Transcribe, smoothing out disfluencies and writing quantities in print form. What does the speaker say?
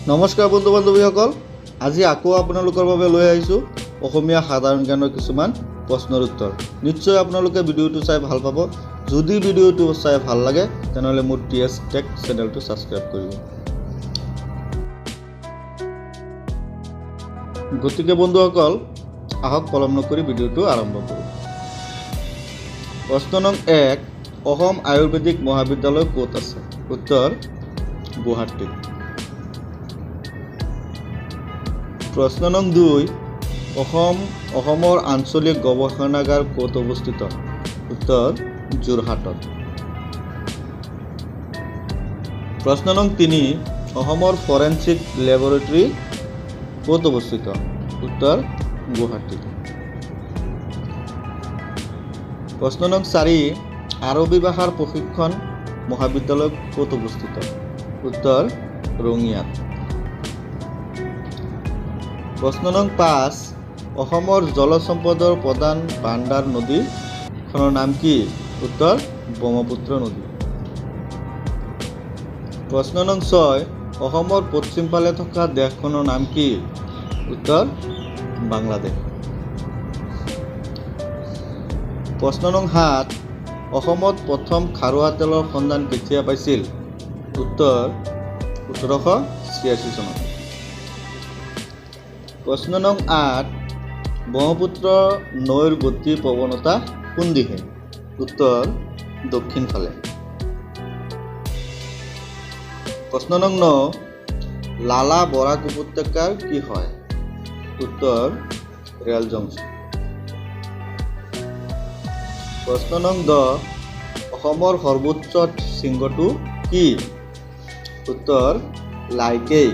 নমস্কাৰ বন্ধু বান্ধৱীসকল, আজি আকৌ আপোনালোকৰ বাবে লৈ আহিছোঁ অসমীয়া সাধাৰণ জ্ঞানৰ কিছুমান প্ৰশ্নৰ উত্তৰ। নিশ্চয় আপোনালোকে ভিডিঅ'টো চাই ভাল পাব। যদি ভিডিঅ'টো চাই ভাল লাগে তেনেহ'লে মোৰ TS Tech চেনেলটো ছাবস্ক্ৰাইব কৰিব। গতিকে বন্ধুসকল, আহক পলম নকৰি ভিডিঅ'টো আৰম্ভ কৰোঁ। প্ৰশ্ন নং 1, অসম আয়ুৰ্বেদিক মহাবিদ্যালয় ক'ত আছে? উত্তৰ গুৱাহাটীত। প্ৰশ্ন নং 2, অসমৰ আঞ্চলিক গৱেষণাগাৰ ক'ত অৱস্থিত? উত্তৰ যোৰহাটত। প্ৰশ্ন নং 3, অসমৰ ফৰেনচিক লেবৰেটৰী ক'ত অৱস্থিত? উত্তৰ গুৱাহাটীত। প্ৰশ্ন নং 4, আৰবী ভাষাৰ প্ৰশিক্ষণ মহাবিদ্যালয় ক'ত অৱস্থিত? উত্তৰ ৰঙিয়াত। প্ৰশ্ন নং 5, অসমৰ জলসম্পদৰ প্ৰধান ভাণ্ডাৰ নদীখনৰ নাম কি? উত্তৰ ব্ৰহ্মপুত্ৰ নদী। প্ৰশ্ন নং 6, অসমৰ পশ্চিম ফালে থকা দেশখনৰ নাম কি? উত্তৰ বাংলাদেশ। প্ৰশ্ন নং 7, অসমত প্ৰথম খাৰুৱা তেলৰ সন্ধান কেতিয়া পাইছিল? উত্তৰ 1886 চনত। প্ৰশ্ন নং 8, ব্ৰহ্মপুত্ৰ নৈৰ গতি প্ৰৱণতা কোন দিশে? উত্তৰ দক্ষিণ ফালে। প্ৰশ্ন নং 9, লালা বৰাক উপত্যকাৰ কি হয়? উত্তৰ ৰেল জংচন। প্ৰশ্ন নং 10, অসমৰ সৰ্বোচ্চ শৃংগটো কি? উত্তৰ লাইকেই।